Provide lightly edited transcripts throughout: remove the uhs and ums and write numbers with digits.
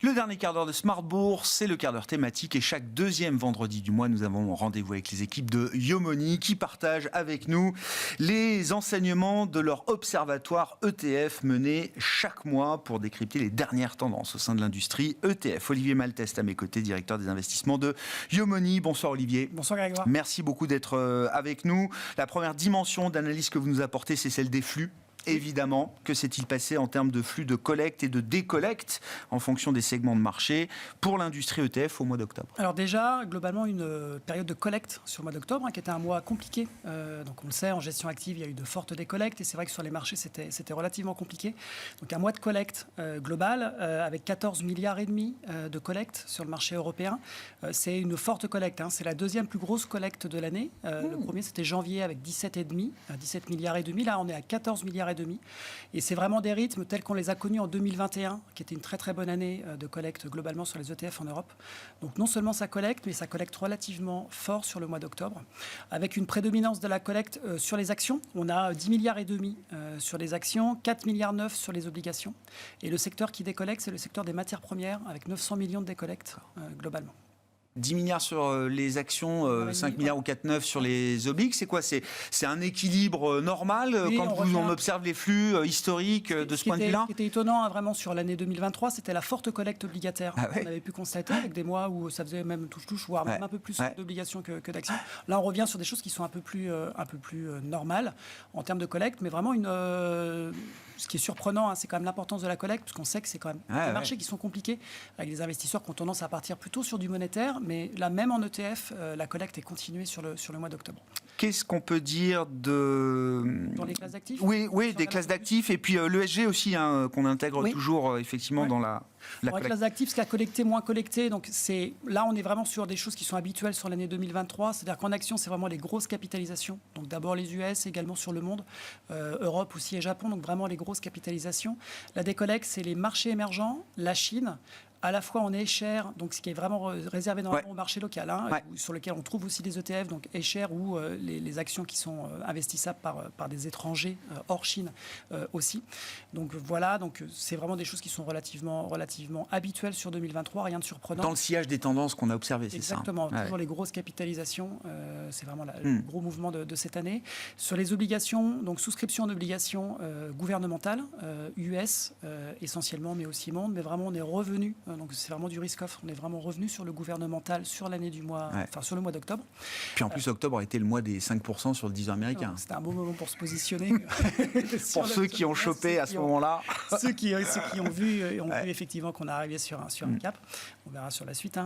Le dernier quart d'heure de Smart Bourse, c'est le quart d'heure thématique et chaque deuxième vendredi du mois, nous avons rendez-vous avec les équipes de Yomoni qui partagent avec nous les enseignements de leur observatoire ETF mené chaque mois pour décrypter les dernières tendances au sein de l'industrie ETF. Olivier Malteste à mes côtés, directeur des investissements de Yomoni. Bonsoir Olivier. Bonsoir Grégoire. Merci beaucoup d'être avec nous. La première dimension d'analyse que vous nous apportez, c'est celle des flux. Évidemment, que s'est-il passé en termes de flux de collecte et de décollecte en fonction des segments de marché pour l'industrie ETF au mois d'octobre? Alors déjà, globalement, une période de collecte sur le mois d'octobre, qui était un mois compliqué. Donc on le sait, en gestion active, il y a eu de fortes décollectes et c'est vrai que sur les marchés, c'était relativement compliqué. Donc un mois de collecte global avec 14 milliards et demi de collecte sur le marché européen. C'est une forte collecte. C'est la deuxième plus grosse collecte de l'année. Le premier, c'était janvier avec 17 milliards et demi. Là, on est à 14 milliards et demi. Et c'est vraiment des rythmes tels qu'on les a connus en 2021, qui était une très très bonne année de collecte globalement sur les ETF en Europe. Donc non seulement ça collecte, mais ça collecte relativement fort sur le mois d'octobre, avec une prédominance de la collecte sur les actions. On a 10 milliards et demi sur les actions, 4 milliards 9 sur les obligations. Et le secteur qui décollecte, c'est le secteur des matières premières, avec 900 millions de décollectes globalement. 10 milliards sur les actions, 5 milliards ou 4,9 sur les obliques, c'est quoi? C'est un équilibre normal oui, quand on observe les flux historiques de ce point de vue-là? Ce qui était étonnant vraiment sur l'année 2023, c'était la forte collecte obligataire qu'on avait pu constater avec des mois où ça faisait même touche-touche, voire même un peu plus d'obligations que d'actions. Là, on revient sur des choses qui sont un peu plus normales en termes de collecte, mais vraiment ce qui est surprenant, c'est quand même l'importance de la collecte, parce qu'on sait que c'est quand même des marchés qui sont compliqués, avec des investisseurs qui ont tendance à partir plutôt sur du monétaire. Mais là, même en ETF, la collecte est continuée sur le mois d'octobre. Qu'est-ce qu'on peut dire de... Dans les classes d'actifs? Oui, des classes d'actifs. Et puis l'ESG aussi, qu'on intègre toujours effectivement dans la collecte. Les classes d'actifs, ce qui a collecté, moins collecté. Donc là, on est vraiment sur des choses qui sont habituelles sur l'année 2023. C'est-à-dire qu'en action, c'est vraiment les grosses capitalisations. Donc d'abord les US, également sur le monde. Europe aussi et Japon. Donc vraiment les grosses capitalisations. La décollecte, c'est les marchés émergents, la Chine, à la fois en A-share, donc ce qui est vraiment réservé normalement au marché local, sur lequel on trouve aussi des ETF, donc A-share ou les actions qui sont investissables par des étrangers hors Chine aussi. Donc voilà, donc c'est vraiment des choses qui sont relativement habituelles sur 2023, rien de surprenant. Dans le sillage des tendances qu'on a observées, c'est ça? Exactement, toujours les grosses capitalisations, c'est vraiment le gros mouvement de cette année. Sur les obligations, donc souscription d'obligations gouvernementales, US essentiellement, mais aussi monde, mais vraiment on est revenu. Donc c'est vraiment du risk-off. On est vraiment revenu sur le gouvernemental sur l'année du mois, sur le mois d'octobre. Puis en plus, octobre a été le mois des 5% sur le 10 ans américain. C'était un bon moment pour se positionner. Pour ceux qui ont chopé à ce moment-là. Ceux qui ont vu effectivement qu'on est arrivé sur un cap. On verra sur la suite.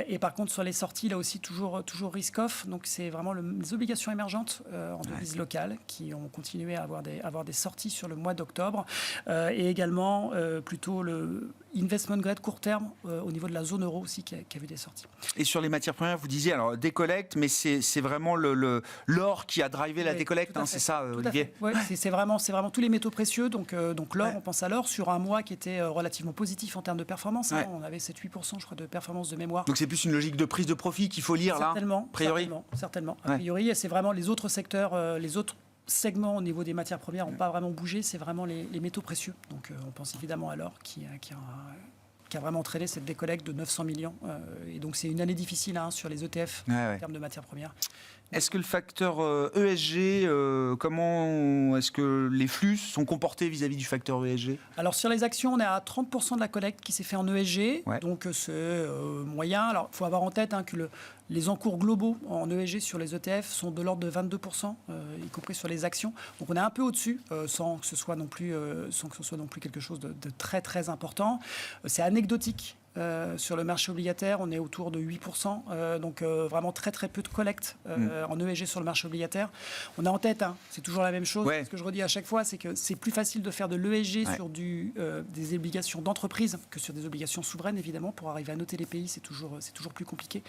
Et par contre, sur les sorties, là aussi, toujours risk-off. Donc c'est vraiment les obligations émergentes en devise locale qui ont continué à avoir des sorties sur le mois d'octobre. Et également, plutôt le investment grade court terme au niveau de la zone euro aussi qui a vu des sorties. Et sur les matières premières, vous disiez alors décollecte, mais c'est vraiment l'or qui a drivé la décollecte, c'est ça, Olivier? Oui, c'est vraiment tous les métaux précieux. Donc l'or, on pense à l'or sur un mois qui était relativement positif en termes de performance. On avait 7-8% je crois de performance de mémoire. Donc c'est plus une logique de prise de profit qu'il faut lire là, a priori. Certainement. A priori, et c'est vraiment les autres secteurs, les autres segments au niveau des matières premières n'ont pas vraiment bougé, c'est vraiment les métaux précieux. Donc on pense évidemment à l'or qui a vraiment entraîné cette décollecte de 900 millions. Et donc c'est une année difficile sur les ETF en termes de matières premières. Est-ce que le facteur ESG, comment est-ce que les flux sont comportés vis-à-vis du facteur ESG? Alors sur les actions, on est à 30% de la collecte qui s'est fait en ESG, donc c'est moyen. Alors il faut avoir en tête que les encours globaux en ESG sur les ETF sont de l'ordre de 22%, y compris sur les actions. Donc on est un peu au-dessus, sans que ce soit non plus quelque chose de très très important. C'est anecdotique. Sur le marché obligataire, on est autour de 8%, donc vraiment très très peu de collecte en ESG sur le marché obligataire. On a en tête, c'est toujours la même chose, ce que je redis à chaque fois, c'est que c'est plus facile de faire de l'ESG sur des obligations d'entreprise que sur des obligations souveraines, évidemment. Pour arriver à noter les pays, c'est toujours plus compliqué.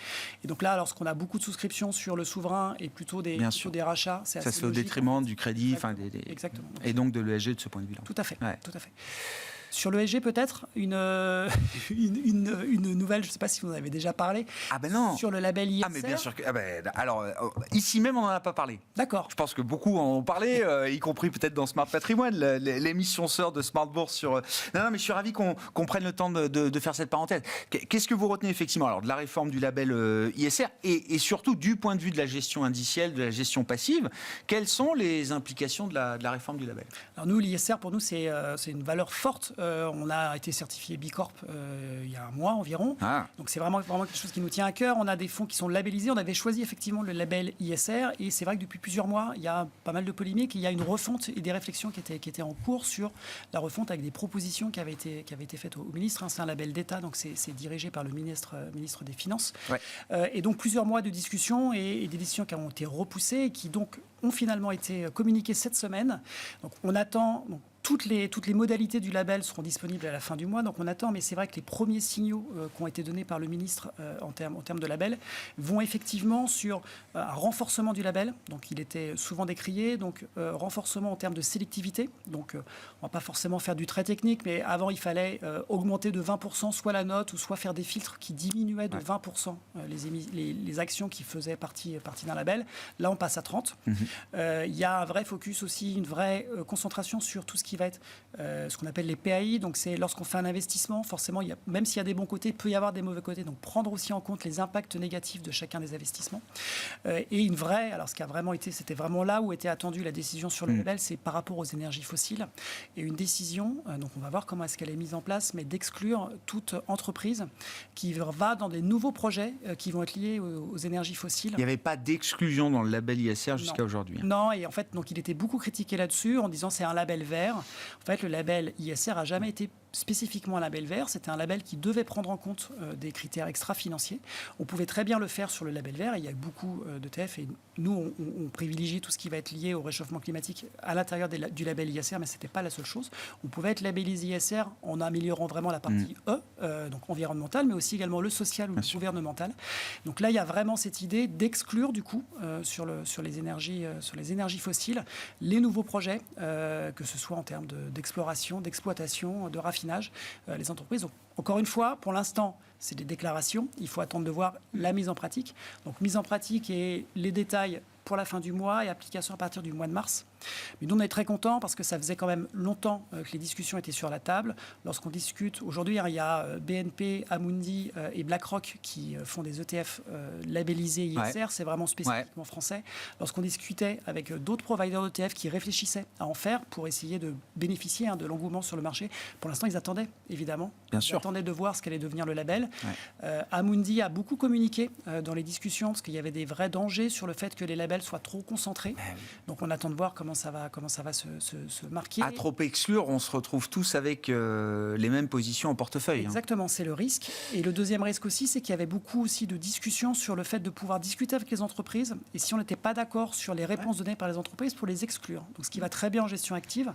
Et donc là, lorsqu'on a beaucoup de souscriptions sur le souverain et plutôt des rachats, c'est assez ça se fait au détriment du crédit, Exactement. Et donc de l'ESG de ce point de vue-là. Tout à fait. Sur l'ESG, peut-être, une nouvelle, je ne sais pas si vous en avez déjà parlé. Ah ben non. Sur le label ISR. Ah mais bien sûr que... alors, ici même, on n'en a pas parlé. D'accord. Je pense que beaucoup en ont parlé, y compris peut-être dans Smart Patrimoine, l'émission sœur de Smart Bourse sur... Non, mais je suis ravi qu'on prenne le temps de faire cette parenthèse. Qu'est-ce que vous retenez effectivement alors, de la réforme du label ISR et surtout du point de vue de la gestion indicielle, de la gestion passive, quelles sont les implications de la réforme du label? Alors nous, l'ISR, pour nous, c'est une valeur forte. On a été certifié B Corp il y a un mois environ. Donc c'est vraiment quelque chose qui nous tient à cœur. On a des fonds qui sont labellisés. On avait choisi effectivement le label ISR et c'est vrai que depuis plusieurs mois, il y a pas mal de polémiques. Il y a une refonte et des réflexions qui étaient en cours sur la refonte avec des propositions qui avaient été faites au ministre. C'est un label d'État, donc c'est dirigé par le ministre des Finances. Ouais. Et donc plusieurs mois de discussions et des décisions qui ont été repoussées et qui donc ont finalement été communiquées cette semaine. Donc on attend... Toutes les modalités du label seront disponibles à la fin du mois, donc on attend, mais c'est vrai que les premiers signaux qui ont été donnés par le ministre en termes de label vont effectivement sur un renforcement du label, donc il était souvent décrié, donc renforcement en termes de sélectivité, donc on ne va pas forcément faire du très technique, mais avant il fallait augmenter de 20% soit la note, ou soit faire des filtres qui diminuaient de 20% les actions qui faisaient partie d'un label. Là on passe à 30%. Il y a un vrai focus aussi, une vraie concentration sur tout ce qui va être ce qu'on appelle les PAI. Donc, c'est lorsqu'on fait un investissement, forcément, même s'il y a des bons côtés, il peut y avoir des mauvais côtés. Donc, prendre aussi en compte les impacts négatifs de chacun des investissements. Et une vraie, alors ce qui a vraiment été, c'était vraiment là où était attendue la décision sur le label, c'est par rapport aux énergies fossiles. Et une décision, donc on va voir comment est-ce qu'elle est mise en place, mais d'exclure toute entreprise qui va dans des nouveaux projets qui vont être liés aux énergies fossiles. Il n'y avait pas d'exclusion dans le label ISR jusqu'à aujourd'hui. Non, et en fait, donc, il était beaucoup critiqué là-dessus en disant c'est un label vert. En fait, le label ISR n'a jamais été spécifiquement un label vert. C'était un label qui devait prendre en compte des critères extra-financiers. On pouvait très bien le faire sur le label vert. Et il y a beaucoup d'ETF et nous, on privilégie tout ce qui va être lié au réchauffement climatique à l'intérieur du label ISR, mais ce n'était pas la seule chose. On pouvait être labellisé ISR en améliorant vraiment la partie donc environnementale, mais aussi également le social ou le gouvernemental. Donc là, il y a vraiment cette idée d'exclure du coup sur les énergies fossiles les nouveaux projets, que ce soit en termes d'exploration, d'exploitation, de raffinage, les entreprises. Donc, encore une fois, pour l'instant, c'est des déclarations. Il faut attendre de voir la mise en pratique. Donc, mise en pratique et les détails pour la fin du mois et application à partir du mois de mars. Mais nous, on est très contents parce que ça faisait quand même longtemps que les discussions étaient sur la table. Lorsqu'on discute, aujourd'hui, il y a BNP, Amundi et BlackRock qui font des ETF labellisés ISR. C'est vraiment spécifiquement français. Lorsqu'on discutait avec d'autres providers d'ETF qui réfléchissaient à en faire pour essayer de bénéficier de l'engouement sur le marché, pour l'instant, ils attendaient, évidemment. Ils attendaient de voir ce qu'allait devenir le label. Amundi a beaucoup communiqué dans les discussions parce qu'il y avait des vrais dangers sur le fait que les labels soient trop concentrés. Donc, on attend de voir comment ça va se marquer. À trop exclure, on se retrouve tous avec les mêmes positions en portefeuille. Exactement, c'est le risque. Et le deuxième risque aussi, c'est qu'il y avait beaucoup aussi de discussions sur le fait de pouvoir discuter avec les entreprises. Et si on n'était pas d'accord sur les réponses données par les entreprises, pour les exclure. Donc, ce qui va très bien en gestion active.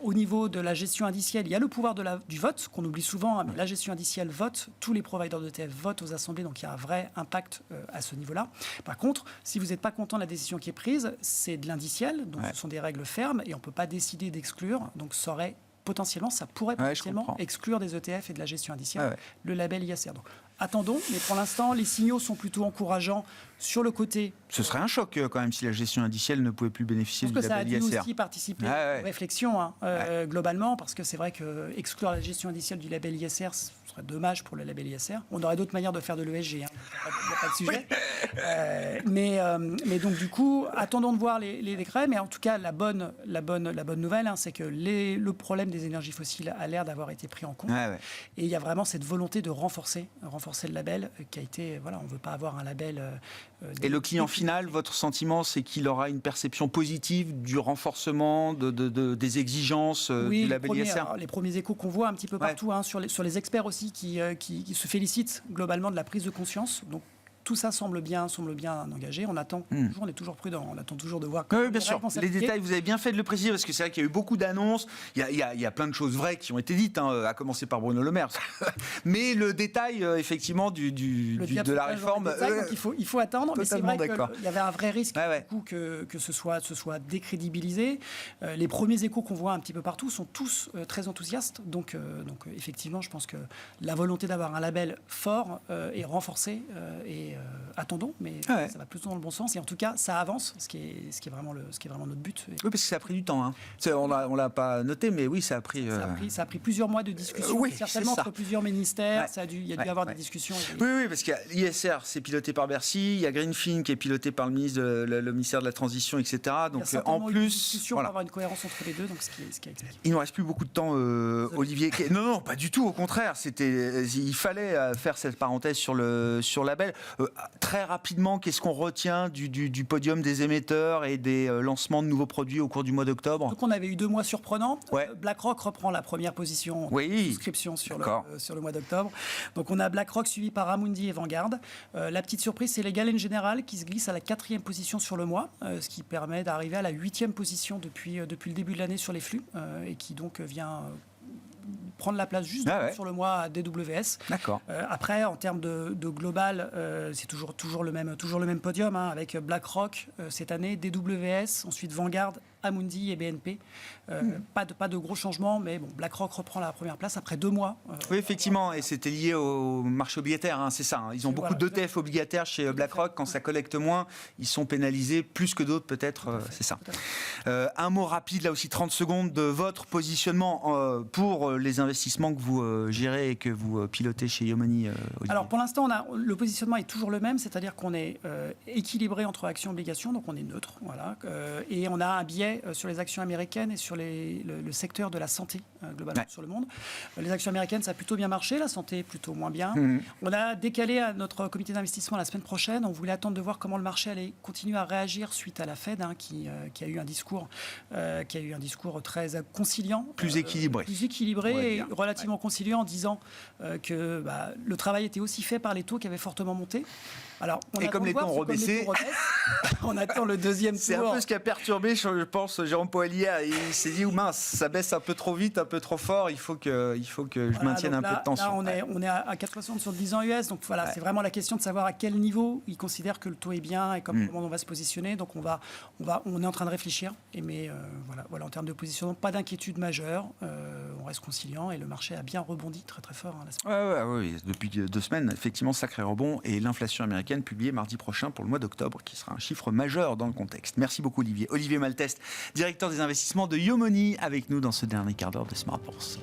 Au niveau de la gestion indicielle, il y a le pouvoir du vote, qu'on oublie souvent. Mais la gestion indicielle vote. Tous les providers d'ETF votent aux assemblées. Donc, il y a un vrai impact à ce niveau-là. Par contre, si vous n'êtes pas content de la décision qui est prise, c'est de l'indiciel. Donc, ce sont des règles fermes et on ne peut pas décider d'exclure. Donc, ça pourrait potentiellement exclure des ETF et de la gestion indicielle le label ISR. Donc, attendons, mais pour l'instant, les signaux sont plutôt encourageants sur le côté. Ce serait un choc quand même si la gestion indicielle ne pouvait plus bénéficier du label ISR. Je pense que ça a dû aussi participer aux réflexions globalement, parce que c'est vrai que exclure la gestion indicielle du label ISR, ce serait dommage pour le label ISR. On aurait d'autres manières de faire de l'ESG, il n'y a pas de sujet. Mais donc du coup, attendons de voir les décrets, mais en tout cas, la bonne nouvelle, c'est que le problème des énergies fossiles a l'air d'avoir été pris en compte. Et il y a vraiment cette volonté de renforcer le label qui a été, on ne veut pas avoir un label... Et le client final, votre sentiment, c'est qu'il aura une perception positive du renforcement des exigences du label ISR? Les premiers échos qu'on voit un petit peu partout, sur les experts aussi qui se félicitent globalement de la prise de conscience. Donc, tout ça semble bien engagé. On attend toujours, on est toujours prudent, on attend toujours de voir. Oui, bien sûr. Les détails, vous avez bien fait de le préciser parce que c'est vrai qu'il y a eu beaucoup d'annonces. Il y a plein de choses vraies qui ont été dites, à commencer par Bruno Le Maire. Mais le détail, effectivement, de la réforme. Donc il faut attendre. Mais c'est vrai qu'il y avait un vrai risque du coup, que ce soit décrédibilisé. Les premiers échos qu'on voit un petit peu partout sont tous très enthousiastes. Donc effectivement, je pense que la volonté d'avoir un label fort est renforcée. Attendons, mais ça va plutôt dans le bon sens. Et en tout cas, ça avance, ce qui est vraiment notre but. Oui, parce que ça a pris du temps. On l'a pas noté, mais oui, ça a pris. Ça a pris plusieurs mois de discussion, certainement entre plusieurs ministères. Il y a dû y avoir des discussions. Oui, parce qu'il y a l'ISR, c'est piloté par Bercy. Il y a Greenfin qui est piloté par le ministère de la Transition, etc. Donc en plus, une discussion pour avoir une cohérence entre les deux. Donc ce qui explique. Il ne nous reste plus beaucoup de temps, Olivier. Non, pas du tout. Au contraire, il fallait faire cette parenthèse sur le label. Très rapidement, qu'est-ce qu'on retient du podium des émetteurs et des lancements de nouveaux produits au cours du mois d'octobre? Donc on avait eu 2 mois surprenants. BlackRock reprend la première position de souscription sur le mois d'octobre. Donc on a BlackRock suivi par Amundi et Vanguard. La petite surprise, c'est Legal & General qui se glisse à la 4e position sur le mois, ce qui permet d'arriver à la 8e position depuis le début de l'année sur les flux et qui donc vient prendre la place juste sur le mois à DWS. D'accord. Après, en termes de global, c'est toujours le même podium avec BlackRock cette année, DWS, ensuite Vanguard, Amundi et BNP. Pas de gros changements, mais bon, BlackRock reprend la première place après 2 mois. Oui, effectivement, et c'était lié au marché obligataire, c'est ça. Ils ont beaucoup d'ETF obligataires chez BlackRock. Quand ça collecte moins, ils sont pénalisés plus que d'autres, peut-être. C'est ça. Un mot rapide, là aussi, 30 secondes, de votre positionnement pour les investissements que vous gérez et que vous pilotez chez Yomoni. Alors, pour l'instant, le positionnement est toujours le même, c'est-à-dire qu'on est équilibré entre actions et obligations, donc on est neutre. Voilà, et on a un biais sur les actions américaines et sur le secteur de la santé globalement sur le monde. Les actions américaines, ça a plutôt bien marché, la santé plutôt moins bien. On a décalé à notre comité d'investissement la semaine prochaine. On voulait attendre de voir comment le marché allait continuer à réagir suite à la Fed qui a eu un discours très conciliant, plus équilibré et relativement conciliant en disant que le travail était aussi fait par les taux qui avaient fortement monté. Alors, et comme les taux ont rebaissé, on attend le deuxième tour. C'est un peu ce qui a perturbé, je pense, Jérôme Powell hier. Il s'est dit, mince, ça baisse un peu trop vite, un peu trop fort, il faut que je maintienne un peu de tension. Là, on est à 4,60 sur le 10 ans US, donc voilà, c'est vraiment la question de savoir à quel niveau il considère que le taux est bien et comment on va se positionner. Donc on est en train de réfléchir, mais voilà, en termes de positionnement, pas d'inquiétude majeure, on reste conciliant et le marché a bien rebondi très très fort. Oui, depuis 2 semaines, effectivement, sacré rebond et l'inflation américaine publiée mardi prochain pour le mois d'octobre, qui sera un chiffre majeur dans le contexte. Merci beaucoup Olivier. Olivier Malteste, directeur des investissements de Yomoni, avec nous dans ce dernier quart d'heure de Smart Bourse.